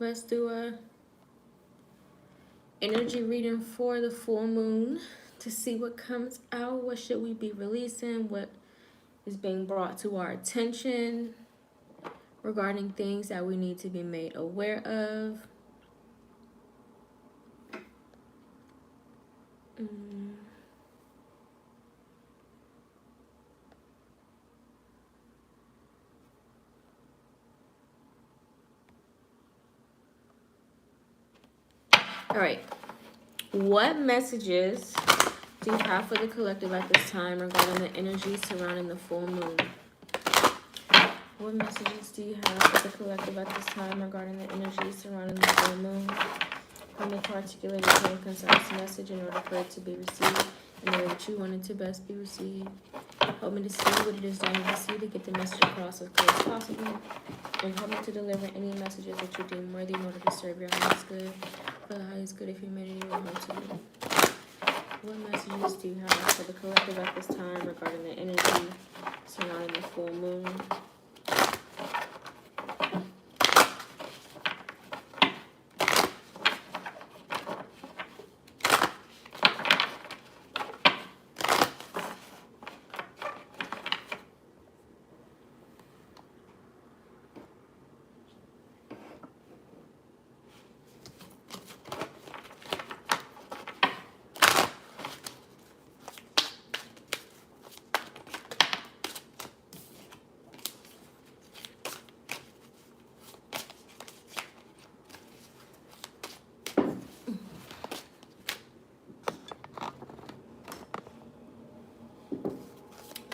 Let's do a energy reading for the full moon to see what comes out. What should we be releasing? What is being brought to our attention regarding things that we need to be made aware of? All right. What messages do you have for the collective at this time regarding the energy surrounding the full moon? What messages do you have for the collective at this time regarding the energy surrounding the full moon? Help me to articulate a clear and concise message in order for it to be received in the way that you want it to best be received. Help me to see what it is that I need to see to get the message across as clear as possible. And help me to deliver any messages that you deem worthy in order to serve your highest good. For the highest good of humanity will come to you. What messages do you have for the collective at this time regarding the energy surrounding the full moon?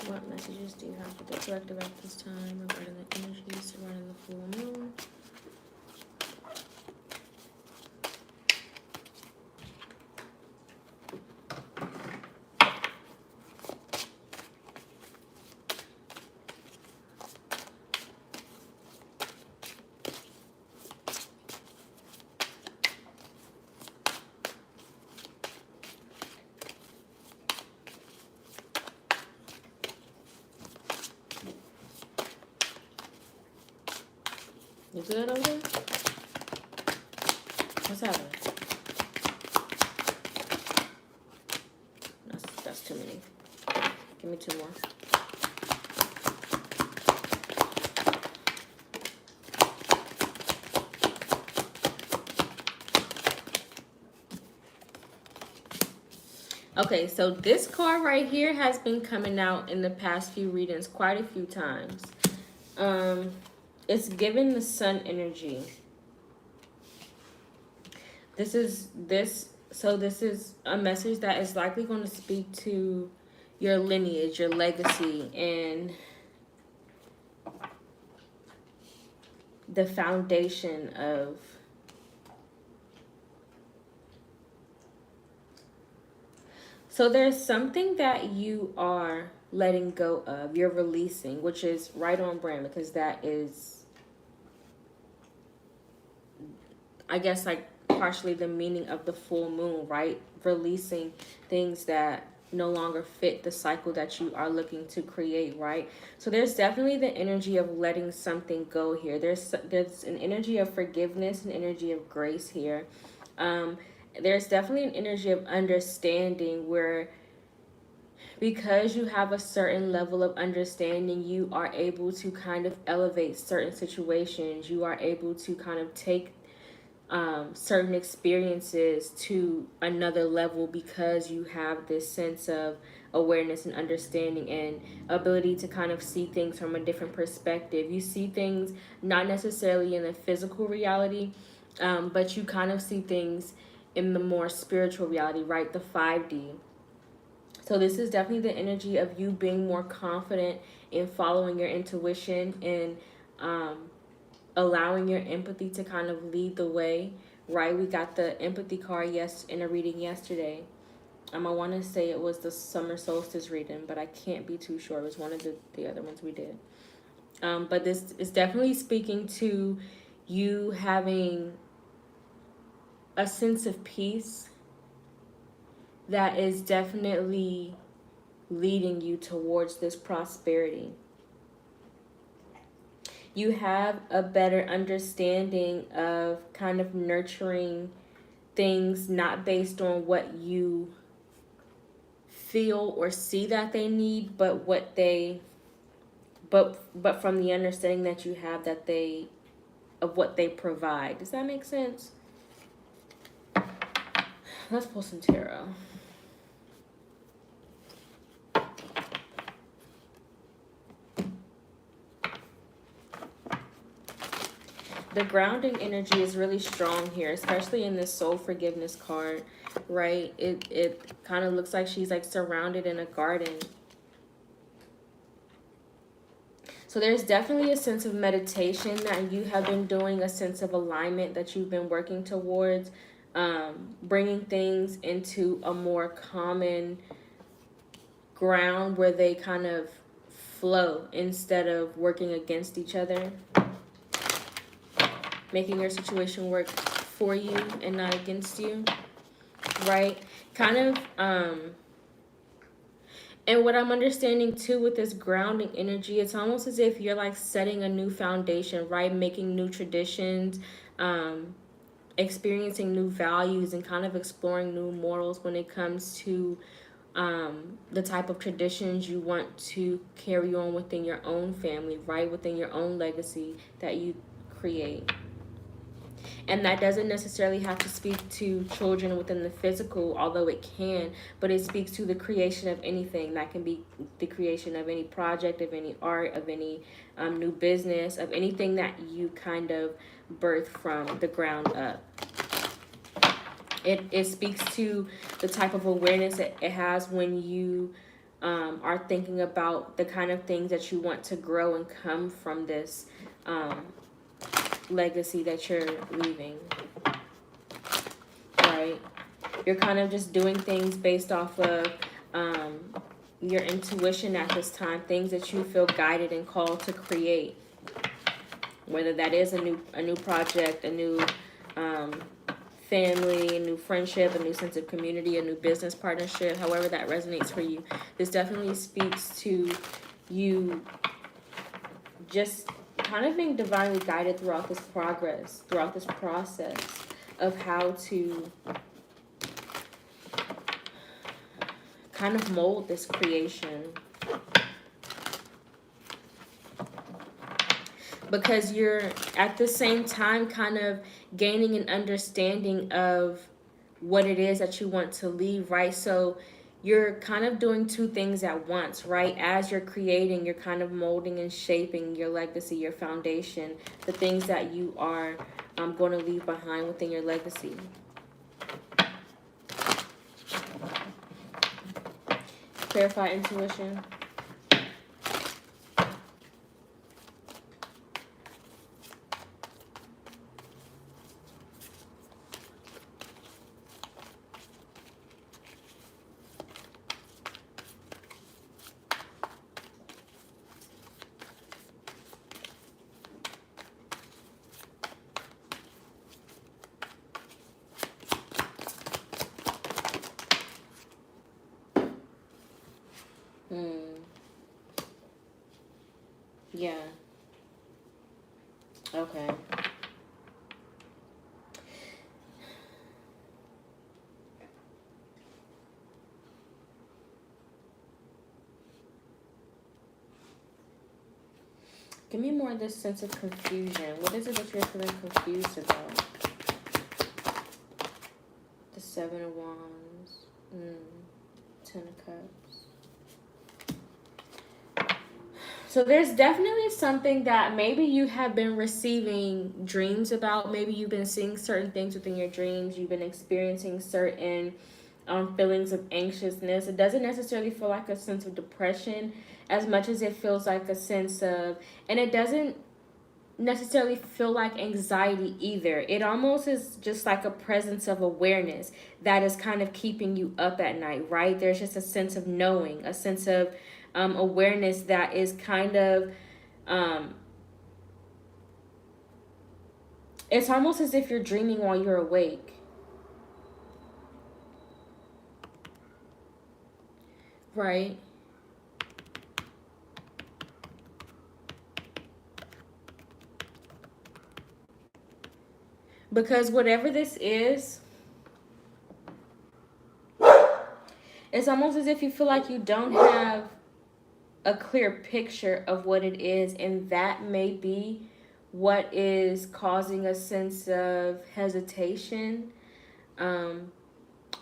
What messages do you have for the collective at this time regarding the energy surrounding the full moon? You good over there? What's happening? That's too many. Give me 2 more. Okay, so this card right here has been coming out in the past few readings quite a few times. It's giving the sun energy. This is a message that is likely going to speak to your lineage, your legacy, and the foundation of so there's something that you are letting go of, you're releasing, which is right on brand, because that is, I guess, like partially the meaning of the full moon, right? Releasing things that no longer fit the cycle that you are looking to create, right? So there's definitely the energy of letting something go here. There's an energy of forgiveness, an energy of grace here. There's definitely an energy of understanding where, because you have a certain level of understanding, you are able to kind of elevate certain situations. You are able to kind of take certain experiences to another level because you have this sense of awareness and understanding and ability to kind of see things from a different perspective. You see things not necessarily in the physical reality, but you kind of see things in the more spiritual reality, right? The 5D. So this is definitely the energy of you being more confident in following your intuition and allowing your empathy to kind of lead the way, right? We got the empathy card in a reading yesterday. I want to say it was the summer solstice reading, but I can't be too sure. It was one of the other ones we did. But this is definitely speaking to you having a sense of peace that is definitely leading you towards this prosperity. you have a better understanding of kind of nurturing things not based on what you feel or see that they need, but what they but from the understanding that you have that they of what they provide. Does that make sense? Let's pull some tarot. The grounding energy is really strong here, especially in this soul forgiveness card, right? It kind of looks like she's like surrounded in a garden. So there's definitely a sense of meditation that you have been doing, a sense of alignment that you've been working towards, bringing things into a more common ground where they kind of flow instead of working against each other. Making your situation work for you and not against you, right? Kind of, and what I'm understanding too with this grounding energy, it's almost as if you're like setting a new foundation, right? Making new traditions, experiencing new values, and kind of exploring new morals when it comes to the type of traditions you want to carry on within your own family, right? Within your own legacy that you create. And that doesn't necessarily have to speak to children within the physical, although it can, but it speaks to the creation of anything. That can be the creation of any project, of any art, of any new business, of anything that you kind of birth from the ground up. It speaks to the type of awareness it has when you are thinking about the kind of things that you want to grow and come from this legacy that you're leaving, right? You're kind of just doing things based off of your intuition at this time, things that you feel guided and called to create, whether that is a new project, a new family, a new friendship, a new sense of community, a new business partnership, however that resonates for you. This definitely speaks to you just kind of being divinely guided throughout this process of how to kind of mold this creation. Because you're at the same time kind of gaining an understanding of what it is that you want to leave, right? So you're kind of doing two things at once, right? As you're creating, you're kind of molding and shaping your legacy, your foundation, the things that you are going to leave behind within your legacy. Clarify intuition. Yeah. Okay. Give me more of this sense of confusion. What is it that you're feeling confused about? The 7 of Wands. 10 of Cups. So there's definitely something that maybe you have been receiving dreams about. Maybe you've been seeing certain things within your dreams. You've been experiencing certain feelings of anxiousness. It doesn't necessarily feel like a sense of depression as much as it feels like a sense of, and it doesn't necessarily feel like anxiety either. It almost is just like a presence of awareness that is kind of keeping you up at night, right? There's just a sense of knowing, a sense of awareness that is kind of, it's almost as if you're dreaming while you're awake. Right? Because whatever this is, it's almost as if you feel like you don't have a clear picture of what it is, and that may be what is causing a sense of hesitation,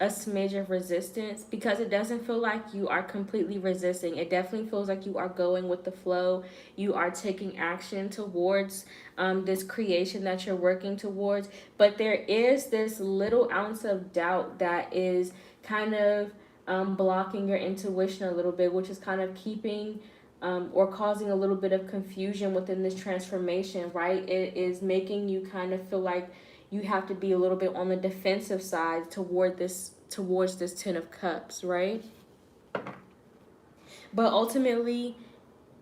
a smidge of resistance, because it doesn't feel like you are completely resisting. It definitely feels like you are going with the flow. You are taking action towards this creation that you're working towards, but there is this little ounce of doubt that is kind of blocking your intuition a little bit, which is kind of keeping or causing a little bit of confusion within this transformation, right? It is making you kind of feel like you have to be a little bit on the defensive side towards this Ten of Cups, right? But ultimately,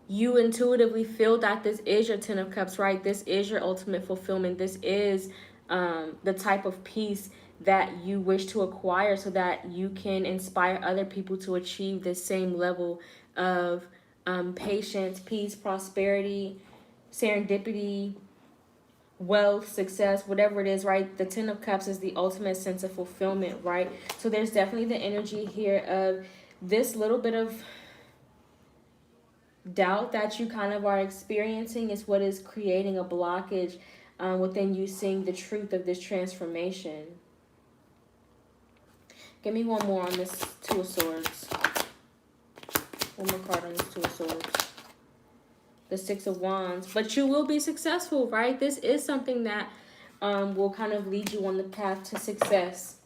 you intuitively feel that this is your Ten of Cups, right? This is your ultimate fulfillment. This is the type of peace that you wish to acquire so that you can inspire other people to achieve the same level of patience, peace, prosperity, serendipity, wealth, success, whatever it is, right? The Ten of Cups is the ultimate sense of fulfillment, right? So there's definitely the energy here of this little bit of doubt that you kind of are experiencing is what is creating a blockage within you seeing the truth of this transformation. Give me one more on this Two of Swords. One more card on this Two of Swords. The Six of Wands. But you will be successful, right? This is something that will kind of lead you on the path to success.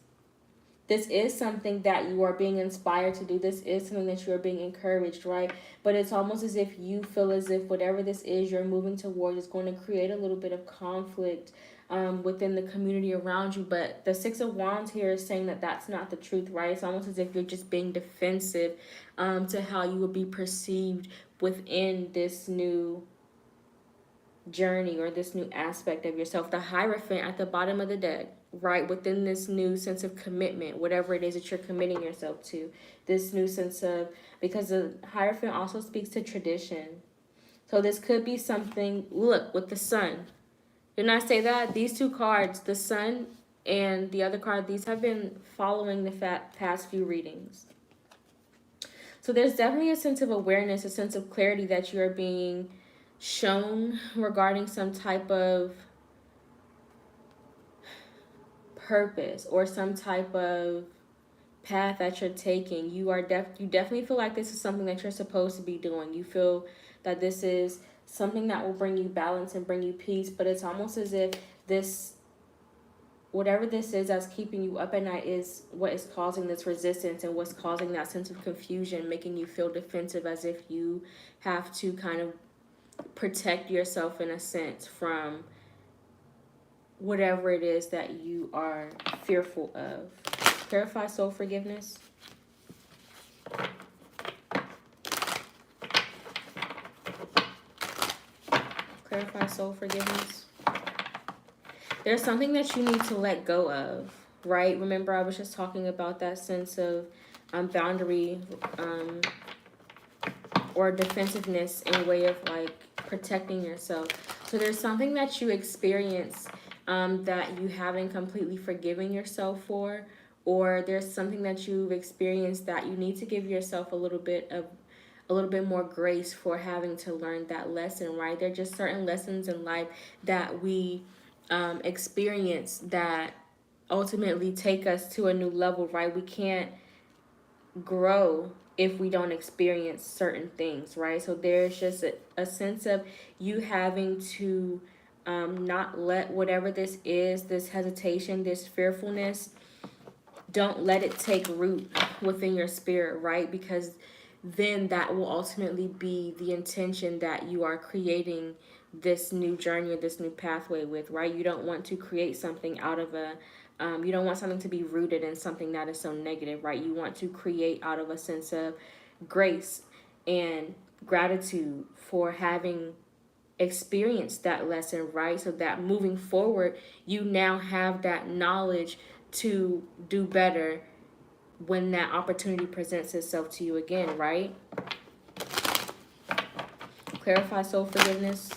This is something that you are being inspired to do. This is something that you are being encouraged, right? But it's almost as if you feel as if whatever this is you're moving towards is going to create a little bit of conflict within the community around you. But the Six of Wands here is saying that that's not the truth, right? It's almost as if you're just being defensive to how you will be perceived within this new journey or this new aspect of yourself. The Hierophant at the bottom of the deck, right, within this new sense of commitment, whatever it is that you're committing yourself to, this new sense of, because the Hierophant also speaks to tradition. So this could be something, look, with the Sun. Didn't I say that? These two cards, the Sun and the other card, these have been following the past few readings. So there's definitely a sense of awareness, a sense of clarity that you're being shown regarding some type of purpose or some type of path that you're taking. You definitely feel like this is something that you're supposed to be doing. You feel that this is something that will bring you balance and bring you peace, but it's almost as if this, whatever this is that's keeping you up at night, is what is causing this resistance and what's causing that sense of confusion, making you feel defensive, as if you have to kind of protect yourself in a sense from whatever it is that you are fearful of. Clarify soul forgiveness. Clarify soul forgiveness. There's something that you need to let go of, right? Remember, I was just talking about that sense of boundary or defensiveness in a way of like protecting yourself. So there's something that you experience that you haven't completely forgiven yourself for, or there's something that you've experienced that you need to give yourself a little bit more grace for having to learn that lesson, right? There are just certain lessons in life that we experience that ultimately take us to a new level, right? We can't grow if we don't experience certain things, right? So there's just a sense of you having to not let whatever this is, this hesitation, this fearfulness, don't let it take root within your spirit, right? Because then that will ultimately be the intention that you are creating this new journey or this new pathway with, right? You don't want to create something out of you don't want something to be rooted in something that is so negative, right? You want to create out of a sense of grace and gratitude for having experienced that lesson, right? So that moving forward, you now have that knowledge to do better when that opportunity presents itself to you again, right? Clarify soul forgiveness.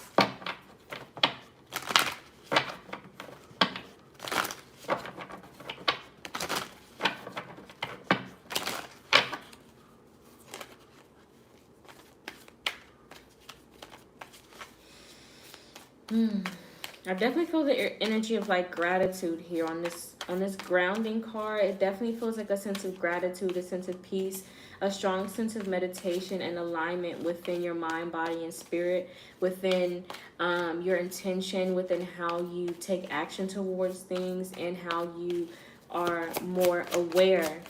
I definitely feel the energy of like gratitude here on this grounding card. It definitely feels like a sense of gratitude, a sense of peace, a strong sense of meditation and alignment within your mind, body, and spirit, within your intention, within how you take action towards things, and how you are more aware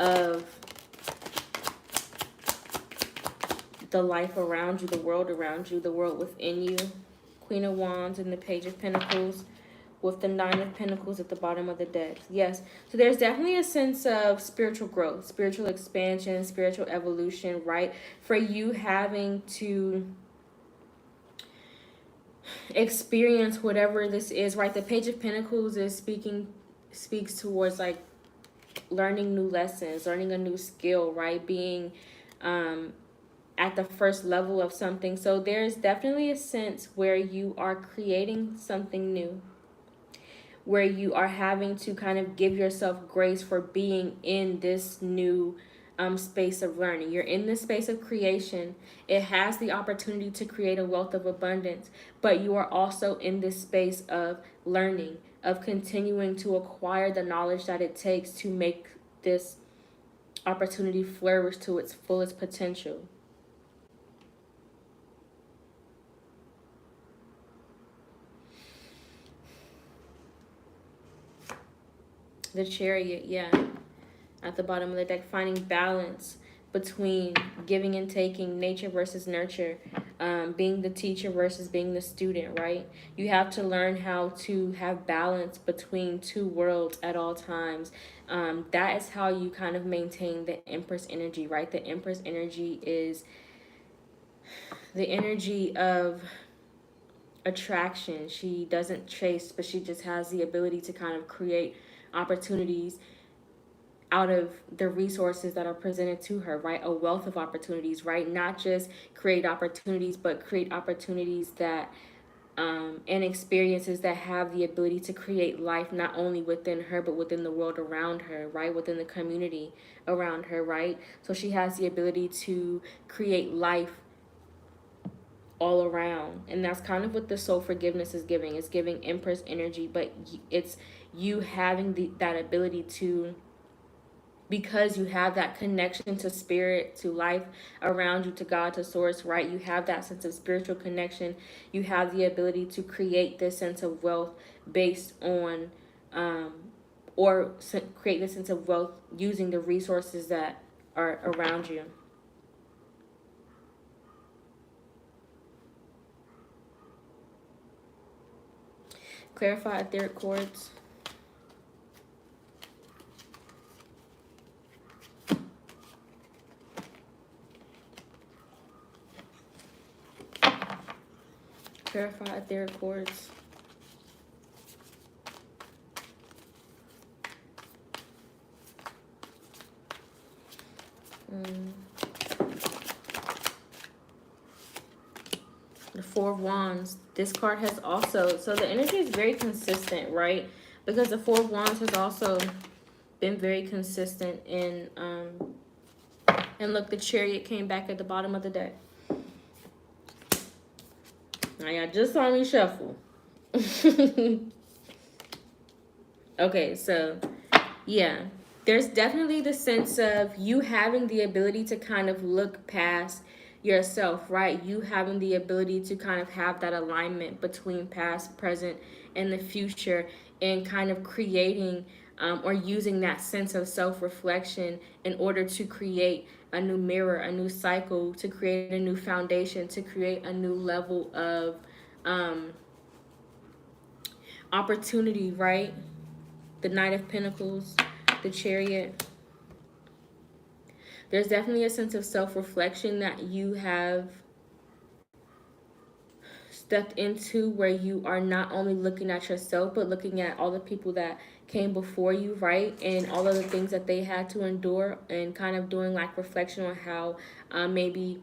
of the life around you, the world around you, the world within you. Queen of Wands and the Page of Pentacles with the Nine of Pentacles at the bottom of the deck. Yes, so there's definitely a sense of spiritual growth, spiritual expansion, spiritual evolution, right? For you having to experience whatever this is, right? The Page of Pentacles is speaks towards like learning new lessons, learning a new skill, right? Being at the first level of something. So there's definitely a sense where you are creating something new, where you are having to kind of give yourself grace for being in this new space of learning. You're in this space of creation. It has the opportunity to create a wealth of abundance, but you are also in this space of learning, of continuing to acquire the knowledge that it takes to make this opportunity flourish to its fullest potential. The Chariot, yeah, at the bottom of the deck, finding balance between giving and taking, nature versus nurture, being the teacher versus being the student, right? You have to learn how to have balance between two worlds at all times. That is how you kind of maintain the Empress energy, right? The Empress energy is the energy of attraction. She doesn't chase, but she just has the ability to kind of create opportunities out of the resources that are presented to her, right? A wealth of opportunities, right? Not just create opportunities, but create opportunities that and experiences that have the ability to create life not only within her but within the world around her, right? Within the community around her, right? So she has the ability to create life all around, and that's kind of what the soul forgiveness is giving. It's giving Empress energy, but it's you having that ability to, because you have that connection to spirit, to life around you, to God, to source, right? You have that sense of spiritual connection. You have the ability to create this sense of wealth based on or create this sense of wealth using the resources that are around you. Clarify etheric chords. Clarify etheric chords. The Four of Wands. This card has also, so the energy is very consistent, right? Because the Four of Wands has also been very consistent in and look, the Chariot came back at the bottom of the deck. Now y'all just saw me shuffle. Okay, so yeah, there's definitely the sense of you having the ability to kind of look past yourself, right? You having the ability to kind of have that alignment between past, present, and the future, and kind of creating or using that sense of self-reflection in order to create a new mirror, a new cycle, to create a new foundation, to create a new level of opportunity, right? The Knight of Pentacles, the Chariot. There's definitely a sense of self-reflection that you have stepped into, where you are not only looking at yourself, but looking at all the people that came before you, right? And all of the things that they had to endure, and kind of doing like reflection on how maybe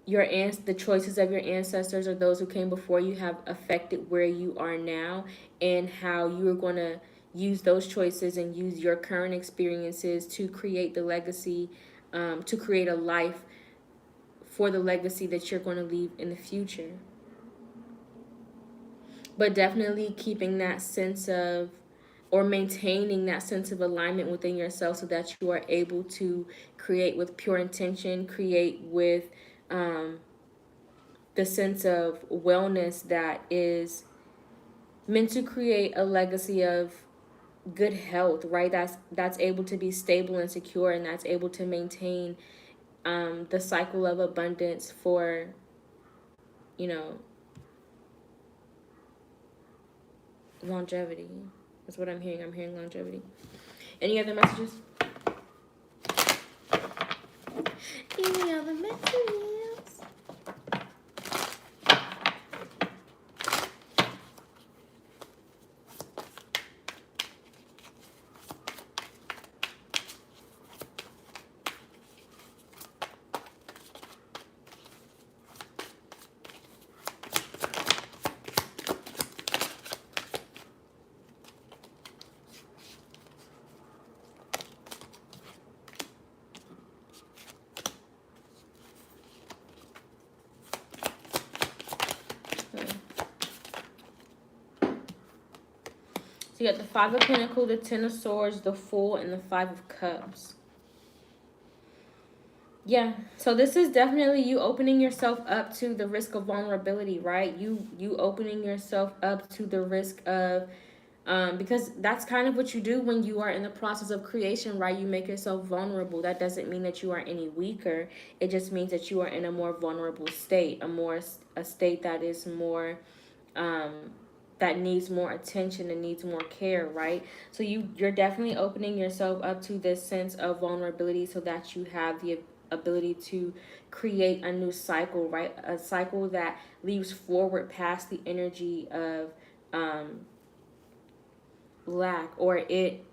the choices of your ancestors or those who came before you have affected where you are now, and how you are going to use those choices and use your current experiences to create the legacy, to create a life for the legacy that you're going to leave in the future. But definitely keeping that sense of, or maintaining that sense of alignment within yourself so that you are able to create with pure intention, create with the sense of wellness that is meant to create a legacy of good health, right? That's able to be stable and secure, and that's able to maintain the cycle of abundance for, you know, longevity. That's what I'm hearing. I'm hearing longevity. Any other messages? Any other messages? So you got the Five of Pentacles, the Ten of Swords, the Fool, and the Five of Cups. Yeah, so this is definitely you opening yourself up to the risk of vulnerability, right? You opening yourself up to the risk of, because that's kind of what you do when you are in the process of creation, right? You make yourself vulnerable. That doesn't mean that you are any weaker. It just means that you are in a more vulnerable state, a state that is more, that needs more attention and needs more care, right? So you're definitely opening yourself up to this sense of vulnerability so that you have the ability to create a new cycle, right? A cycle that leaves forward past the energy of lack, or it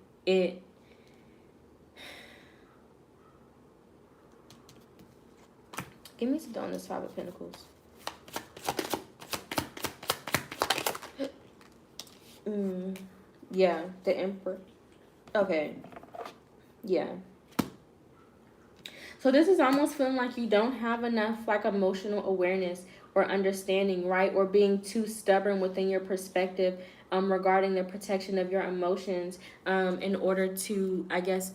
give me something on this Five of Pentacles. Yeah, the Emperor. Okay. Yeah. So this is almost feeling like you don't have enough like emotional awareness or understanding, right? Or being too stubborn within your perspective regarding the protection of your emotions in order to, I guess,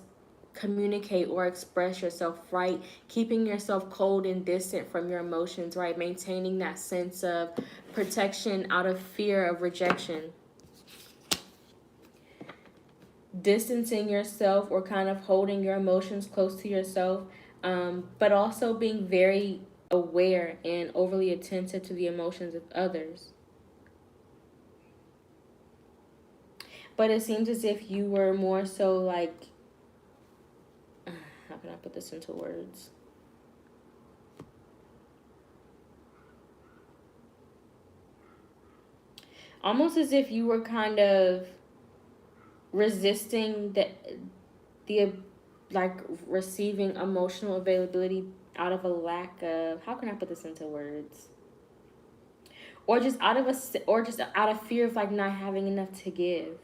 communicate or express yourself, right? Keeping yourself cold and distant from your emotions, right? Maintaining that sense of protection out of fear of rejection. Distancing yourself or kind of holding your emotions close to yourself, but also being very aware and overly attentive to the emotions of others. But it seems as if you were more so like, how can I put this into words? Almost as if you were kind of resisting the like receiving emotional availability out of a lack of, how can I put this into words? Or just out of fear of like not having enough to give.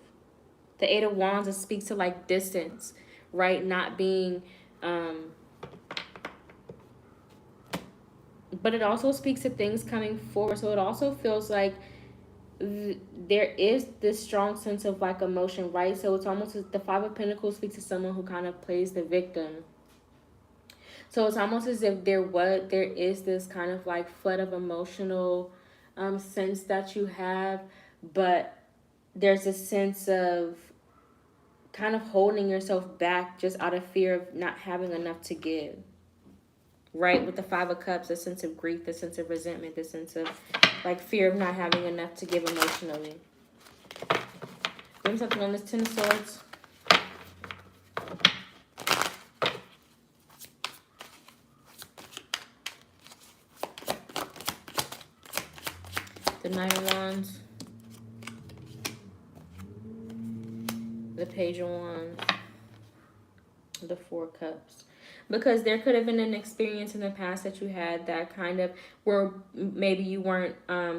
The Eight of Wands, it speaks to like distance, right? Not being, but it also speaks to things coming forward. So it also feels like there is this strong sense of like emotion, right? So it's almost as the Five of Pentacles speaks to someone who kind of plays the victim. So it's almost as if there is this kind of like flood of emotional sense that you have, but there's a sense of kind of holding yourself back just out of fear of not having enough to give. Right? With the Five of Cups, the sense of grief, the sense of resentment, the sense of like fear of not having enough to give emotionally. Give me something on this Ten of Swords. The Nine of Wands. The Page of Wands. The Four of Cups. Because there could have been an experience in the past that you had that kind of, where maybe you weren't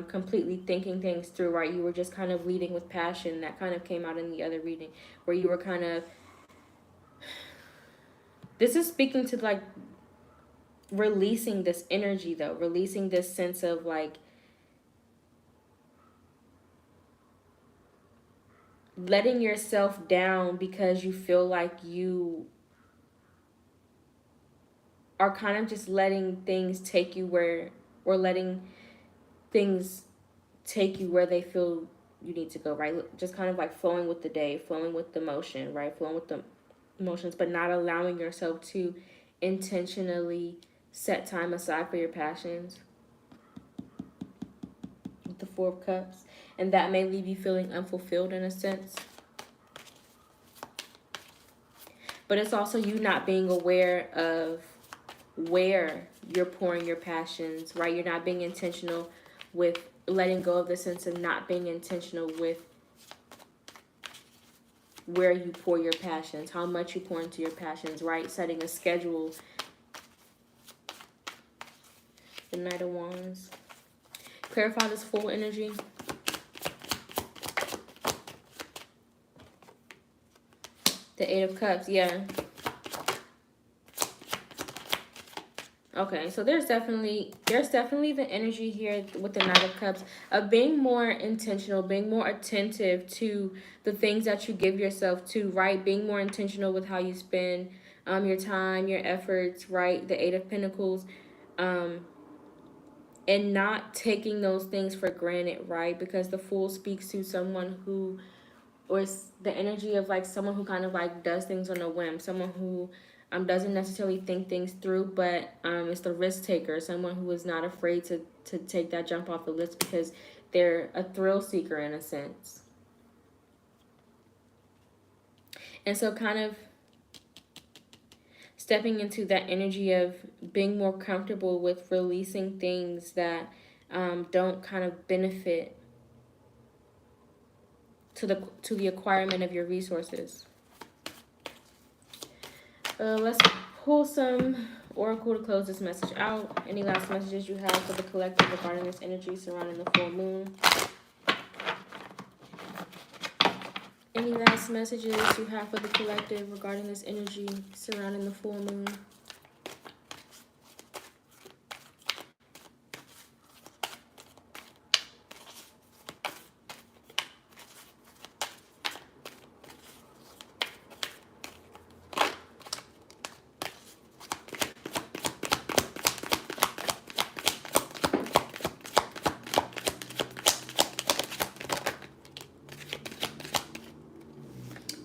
completely thinking things through, right? You were just kind of leading with passion. That kind of came out in the other reading, where you were kind of, this is speaking to like releasing this energy though, releasing this sense of like letting yourself down because you feel like you are kind of just letting things take you where, or letting things take you where they feel you need to go, right? Just kind of like flowing with the day, flowing with the motion, right? Flowing with the emotions, but not allowing yourself to intentionally set time aside for your passions. With the Four of Cups. And that may leave you feeling unfulfilled in a sense. But it's also you not being aware of where you're pouring your passions, right? You're not being intentional with letting go of the sense of not being intentional with where you pour your passions, how much you pour into your passions, right? Setting a schedule. The Knight of Wands. Clarify this full energy. The Eight of Cups, yeah. Okay, so there's definitely the energy here with the Knight of Cups of being more intentional, being more attentive to the things that you give yourself to, right? Being more intentional with how you spend your time, your efforts, right? The Eight of Pentacles, and not taking those things for granted, right? Because the Fool speaks to someone who, or it's the energy of like someone who kind of like does things on a whim, someone who doesn't necessarily think things through, but it's the risk taker, someone who is not afraid to take that jump off the list because they're a thrill seeker in a sense. And so kind of stepping into that energy of being more comfortable with releasing things that don't kind of benefit to the acquirement of your resources. Let's pull some oracle to close this message out. Any last messages you have for the collective regarding this energy surrounding the full moon? Any last messages you have for the collective regarding this energy surrounding the full moon?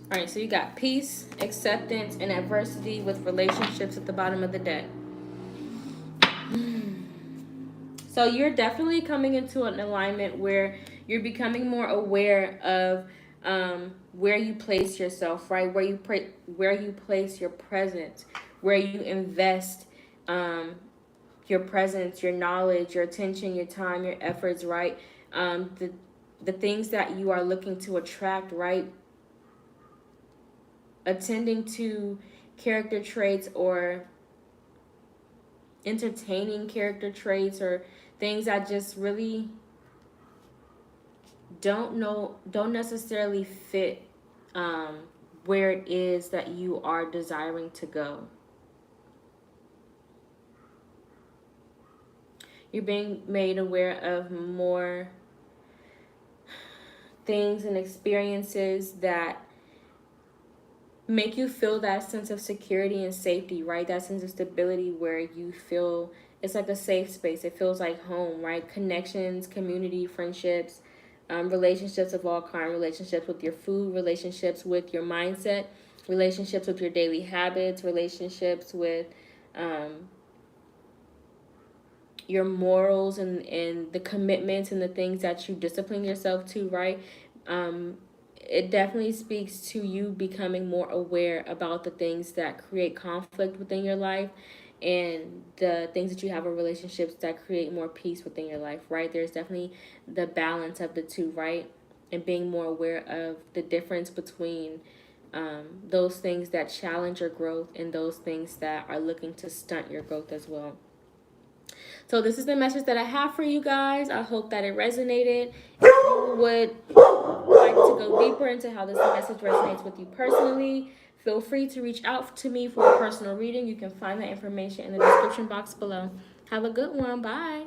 All right, so you got peace, acceptance, and adversity with relationships at the bottom of the deck. So you're definitely coming into an alignment where you're becoming more aware of where you place yourself, right? Where you place your presence, where you invest your presence, your knowledge, your attention, your time, your efforts, right? The things that you are looking to attract, right? Attending to character traits or entertaining character traits or things that just really don't necessarily fit where it is that you are desiring to go. You're being made aware of more things and experiences that make you feel that sense of security and safety, right? That sense of stability where you feel it's like a safe space. It feels like home, right? Connections, community, friendships, relationships of all kinds, relationships with your food, relationships with your mindset, relationships with your daily habits, relationships with your morals and the commitments and the things that you discipline yourself to, right? It definitely speaks to you becoming more aware about the things that create conflict within your life and the things that you have in relationships that create more peace within your life, right? There's definitely the balance of the two, right? And being more aware of the difference between those things that challenge your growth and those things that are looking to stunt your growth as well. So this is the message that I have for you guys. I hope that it resonated. If you would like to go deeper into how this message resonates with you personally, feel free to reach out to me for a personal reading. You can find that information in the description box below. Have a good one. Bye.